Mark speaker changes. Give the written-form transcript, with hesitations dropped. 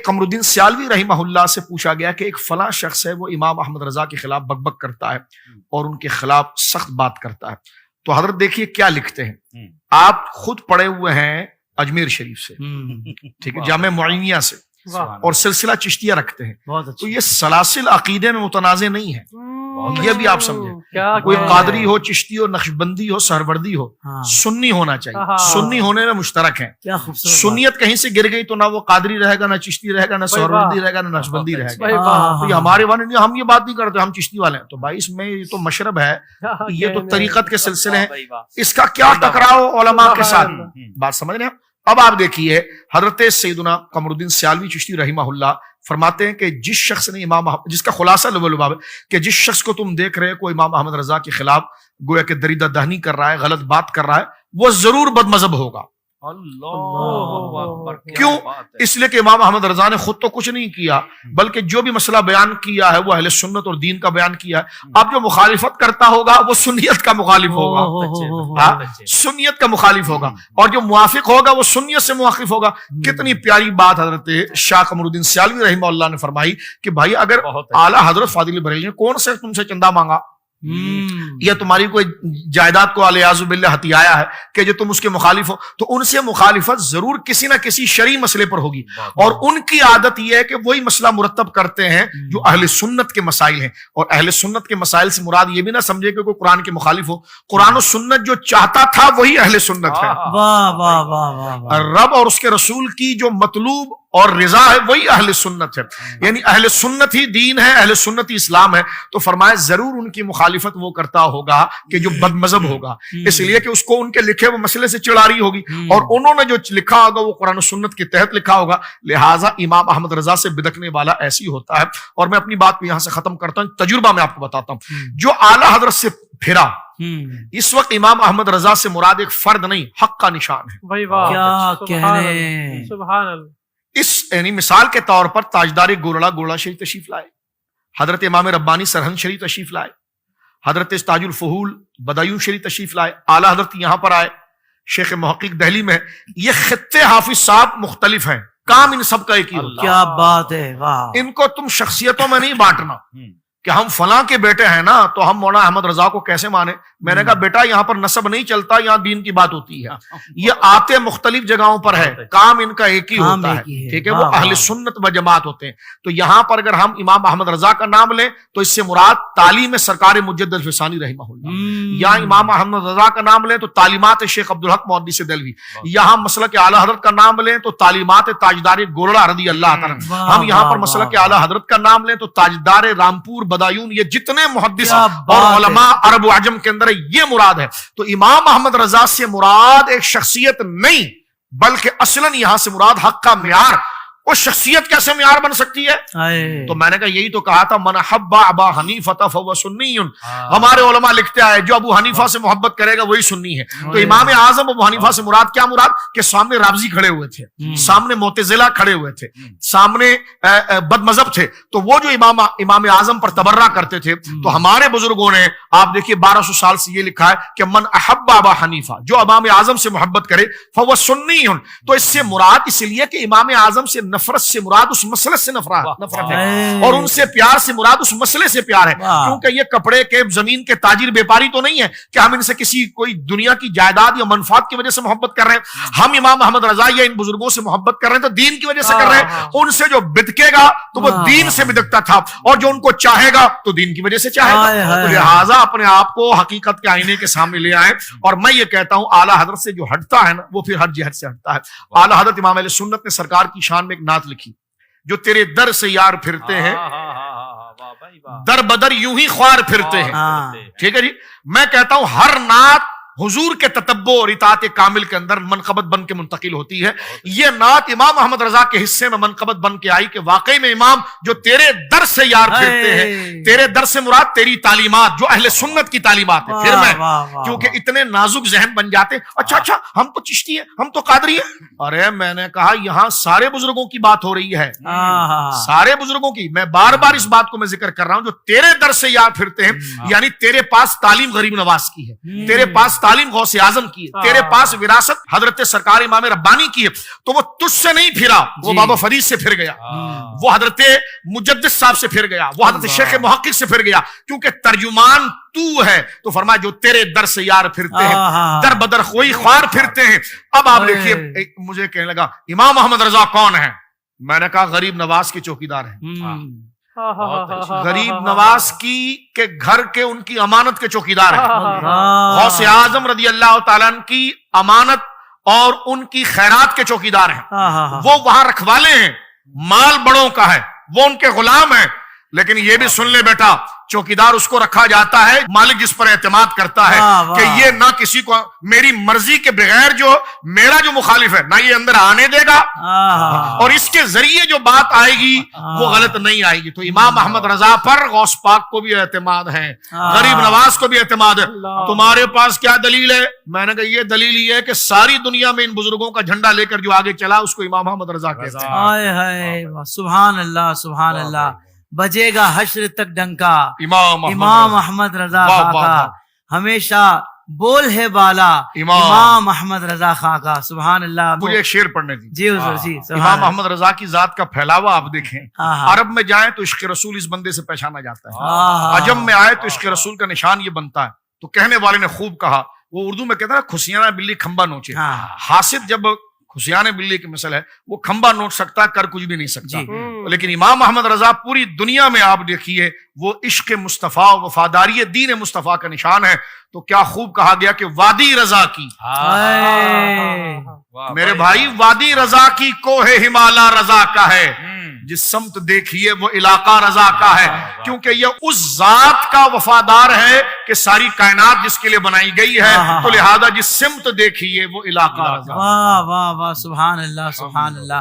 Speaker 1: قمر الدین سیالوی رحمہ اللہ سے پوچھا گیا کہ ایک فلاں شخص ہے وہ امام احمد رضا کے خلاف بک بک کرتا ہے اور ان کے خلاف سخت بات کرتا ہے، تو حضرت دیکھیے کیا لکھتے ہیں، آپ خود پڑھے ہوئے ہیں اجمیر شریف سے، ٹھیک ہے، جامع معینیہ سے، اور سلسلہ چشتیہ رکھتے ہیں، تو یہ سلاسل عقیدے میں متنازع نہیں ہے، یہ بھی آپ سمجھیں، کوئی قادری ہو، چشتی ہو، نقشبندی ہو، سہروردی ہو، سنی ہونا چاہیے، سنی ہونے میں مشترک ہیں، سنیت کہیں سے گر گئی تو نہ وہ قادری رہے گا، نہ چشتی رہے گا، نہ سہروردی رہے گا، نہ نقشبندی رہے گا، تو یہ ہمارے والے نہیں، ہم یہ بات نہیں کرتے، ہم چشتی والے ہیں، تو بھائی اس میں یہ تو مشرب ہے، یہ تو طریقت کے سلسلے ہیں، اس کا کیا ٹکراؤ علماء کے ساتھ، بات سمجھ رہے ہیں۔ اب آپ دیکھیے حضرت سیدنا قمر الدین سیالوی چشتی رحمہ اللہ فرماتے ہیں کہ جس شخص نے جس کا خلاصہ لباب ہے کہ جس شخص کو تم دیکھ رہے کو امام احمد رضا کے خلاف گویا کہ دریدہ دہنی کر رہا ہے، غلط بات کر رہا ہے، وہ ضرور بد مذہب ہوگا۔ کیوں؟ اس لیے کہ امام احمد رضا نے خود تو کچھ نہیں کیا، بلکہ جو بھی مسئلہ بیان کیا ہے وہ اہل سنت اور دین کا بیان کیا ہے۔ اب جو مخالفت کرتا ہوگا وہ سنیت کا مخالف ہوگا، سنیت کا مخالف ہوگا، اور جو موافق ہوگا وہ سنیت سے موافق ہوگا۔ کتنی پیاری بات حضرت شاہ قمر الدین سیالوی رحمہ اللہ نے فرمائی کہ بھائی اگر اعلیٰ حضرت فاضل بریلوی نے کون سے تم سے چندہ مانگا، یا تمہاری کوئی جائیداد کو علیہ باللہ ہتھیایا ہے کہ جو تم اس کے مخالف ہو، تو ان سے مخالفت ضرور کسی نہ کسی شرعی مسئلے پر ہوگی، اور ان کی عادت یہ ہے کہ وہی مسئلہ مرتب کرتے ہیں جو اہل سنت کے مسائل ہیں، اور اہل سنت کے مسائل سے مراد یہ بھی نہ سمجھے کہ کوئی قرآن کے مخالف ہو، قرآن و سنت جو چاہتا تھا وہی اہل سنت ہے، رب اور اس کے رسول کی جو مطلوب اور رضا ہے وہی اہل سنت ہے، یعنی اہل سنت ہی دین ہے، اہل سنت ہی اسلام ہے، تو فرمایا ضرور ان کی مخالفت وہ کرتا ہوگا کہ جو بد مذہب ہوگا، اس لیے کہ اس کو ان کے لکھے وہ مسئلے سے چڑاری ہوگی، اور انہوں نے جو لکھا ہوگا وہ قرآن و سنت کے تحت لکھا ہوگا، لہٰذا امام احمد رضا سے بدکنے والا ایسی ہوتا ہے۔ اور میں اپنی بات کو یہاں سے ختم کرتا ہوں، تجربہ میں آپ کو بتاتا ہوں، جو اعلیٰ حضرت سے پھرا اس وقت امام احمد رضا سے مراد ایک فرد نہیں، حق کا نشان ہے۔
Speaker 2: کیا کہنے،
Speaker 1: سبحان اللہ۔ اس یعنی مثال کے طور پر تاجدار گولڑا شریف تشریف لائے، حضرت امام ربانی سرہند شریف تشریف لائے، حضرت تاج الفہول بدایون شریف تشریف لائے، اعلیٰ حضرت یہاں پر آئے، شیخ محقق دہلی میں، یہ خطے حافظ صاحب مختلف ہیں، کام ان سب کا ایک ہی ہوتا ہے۔
Speaker 2: کیا بات ہے، واہ!
Speaker 1: ان کو تم شخصیتوں میں نہیں بانٹنا کہ ہم فلاں کے بیٹے ہیں نا تو ہم مولانا احمد رضا کو کیسے مانے۔ میں نے کہا بیٹا یہاں پر نسب نہیں چلتا، یہاں دین کی بات ہوتی ہے، یہ آتے مختلف جگہوں پر ہے، کام ان کا ایک ہی ہوتا ہے، ٹھیک ہے، وہ اہل سنت و جماعت ہوتے ہیں۔ تو یہاں پر اگر ہم امام احمد رضا کا نام لیں تو اس سے مراد تعلیم سرکار مجدد الفسانی رحمہ اللہ، یا امام احمد رضا کا نام لیں تو تعلیمات شیخ عبدالحق محدث دہلوی، یہاں مسلک اعلیٰ حضرت کا نام لیں تو تعلیمات تاجدار گولڑا رضی اللہ تعالیٰ، ہم یہاں پر مسلک اعلیٰ حضرت کا نام لیں تو تاجدار رامپور بدایون، یہ جتنے محدث اور علماء عرب و عجم کے اندر یہ مراد ہے۔ تو امام احمد رضا سے مراد ایک شخصیت نہیں بلکہ اصلاً یہاں سے مراد حق کا معیار۔ وہ شخصیت کیسے معیار بن سکتی ہے؟ تو میں نے کہا یہی تو کہا تھا، من حب ابا حنیفہ فہو سنی، ہمارے علماء لکھتے آئے جو ابو حنیفہ سے محبت کرے گا وہی سنی ہے۔ تو امام اعظم ابو حنیفہ سے مراد کیا مراد کہ سامنے رافضی کھڑے ہوئے تھے، سامنے معتزلہ کھڑے ہوئے تھے، سامنے بد مذہب تھے، تو وہ جو امام اعظم پر تبرہ کرتے تھے، تو ہمارے بزرگوں نے آپ دیکھیے 1200 سال سے یہ لکھا ہے کہ من احب ابا حنیفہ، جو امام اعظم سے محبت کرے فہو سنی، تو اس سے مراد اس لیے کہ امام اعظم سے نفرت سے مراد اس مسئلے سے نفرت ہے، اور ان سے پیار سے مراد اس مسئلے سے پیار ہے، کیونکہ یہ کپڑے کے زمین کے تاجر بیپاری تو نہیں ہے کہ ہم ان سے کسی کوئی دنیا کی جائیداد یا منفعت کی وجہ سے محبت کر رہے ہیں، ہم امام احمد رضا یا ان بزرگوں سے محبت کر رہے ہیں تو دین کی وجہ سے کر رہے ہیں۔ ان سے جو بدکے گا تو وہ دین سے بدکتا تھا، اور جو ان کو چاہے گا تو دین کی وجہ سے چاہے گا۔ تو لہٰذا اپنے آپ کو حقیقت کے آئینے کے سامنے لے آئیں، اور میں یہ کہتا ہوں اعلیٰ حضرت سے جو ہٹتا ہے نا وہ پھر ہر جہت سے ہٹتا ہے۔ اعلیٰ حضرت امام اہل سنت نے سرکار کی شان میں ایک نعت لکھی، جو تیرے در سے یار پھرتے ہیں در بدر یوں ہی خوار پھرتے ہیں، ٹھیک ہے جی۔ میں کہتا ہوں ہر نعت حضور کے تتبع اور اطاعت کامل کے اندر منقبت بن کے منتقل ہوتی ہے۔ یہ نعت امام احمد رضا کے حصے میں منقبت بن کے آئی کہ واقعی میں امام جو تیرے در سے یار پھرتے ہیں، تیرے در سے مراد تیری تعلیمات جو اہل سنت کی تعلیمات ہیں۔ پھر میں کیونکہ اتنے نازک ذہن بن جاتے، اچھا ہم تو چشتی ہیں، ہم تو قادری ہیں، ارے میں نے کہا یہاں سارے بزرگوں کی بات ہو رہی ہے، سارے بزرگوں کی۔ میں بار بار اس بات کو میں ذکر کر رہا ہوں، جو تیرے در سے یار پھرتے ہیں یعنی تیرے پاس تعلیم غریب نواز کی ہے، تیرے پاس تعلیم غوث اعظم کی ہے, تیرے پاس وراثت حضرت سرکار امام ربانی کی ہے, تو وہ تجھ سے نہیں پھرا, وہ بابا فرید سے پھر گیا, وہ حضرت مجدد صاحب سے پھر گیا, وہ حضرت شیخ محقق سے پھر گیا, کیونکہ ترجمان تو ہے. تو فرمایا جو تیرے در سے یار پھرتے ہیں, در بدر کوئی خوار پھرتے ہیں. اب آپ دیکھیے, مجھے کہنے لگا امام محمد رضا کون ہے؟ میں نے کہا غریب نواز کے چوکیدار ہیں. غریب نواز کی کے گھر کے ان کی امانت کے چوکیدار ہیں. غوث اعظم رضی اللہ تعالیٰ عنہ کی امانت اور ان کی خیرات کے چوکیدار ہیں. وہ وہاں رکھوالے ہیں, مال بڑوں کا ہے, وہ ان کے غلام ہیں. لیکن یہ بھی سن لے بیٹا, چوکیدار اس کو رکھا جاتا ہے مالک جس پر اعتماد کرتا ہے کہ یہ نہ کسی کو میری مرضی کے بغیر جو میرا جو مخالف ہے نہ یہ اندر آنے دے گا, اور اس کے ذریعے جو بات آئے گی وہ غلط نہیں آئے گی. تو امام احمد رضا پر غوث پاک کو بھی اعتماد ہے, غریب نواز کو بھی اعتماد ہے. تمہارے پاس کیا دلیل ہے؟ میں نے کہا یہ دلیل یہ ہے کہ ساری دنیا میں ان بزرگوں کا جھنڈا لے کر جو آگے چلا اس کو امام احمد رضا کہتے ہیں.
Speaker 2: سبحان اللہ, سبحان اللہ. بجے گا حشر تک ڈنکا
Speaker 1: امام
Speaker 2: احمد رضا خاکا, ہمیشہ بول ہے بالا امام احمد رضا خاکا. سبحان اللہ.
Speaker 1: مجھے ایک شعر پڑھنے دی.
Speaker 2: جی حضور جی.
Speaker 1: امام احمد رضا کی ذات کا پھیلاوا آپ دیکھیں, عرب میں جائیں تو عشق رسول اس بندے سے پہچانا جاتا ہے, عجم میں آئے تو عشق رسول کا نشان یہ بنتا ہے. تو کہنے والے نے خوب کہا, وہ اردو میں کہتا ہے نا کھسیانا بلی کھمبا نوچے. حاسد جب کھسیانے بلی کی مثل ہے, وہ کھمبا نوچ سکتا, کر کچھ بھی نہیں سکتا. لیکن امام احمد رضا پوری دنیا میں آپ دیکھیے وہ عشق مصطفیٰ, وفاداری دین مصطفیٰ کا نشان ہے. تو کیا خوب کہا گیا کہ وادی رضا کی, میرے بھائی وادی رضا کی کوہ ہمالا رضا کا ہے, جس سمت دیکھیے وہ علاقہ رضا کا ہے. کیونکہ یہ اس ذات کا وفادار ہے کہ ساری کائنات جس کے لیے بنائی گئی ہے, تو لہذا جس سمت دیکھیے وہ علاقہ رضا.
Speaker 2: واہ واہ واہ, سبحان اللہ, سبحان اللہ.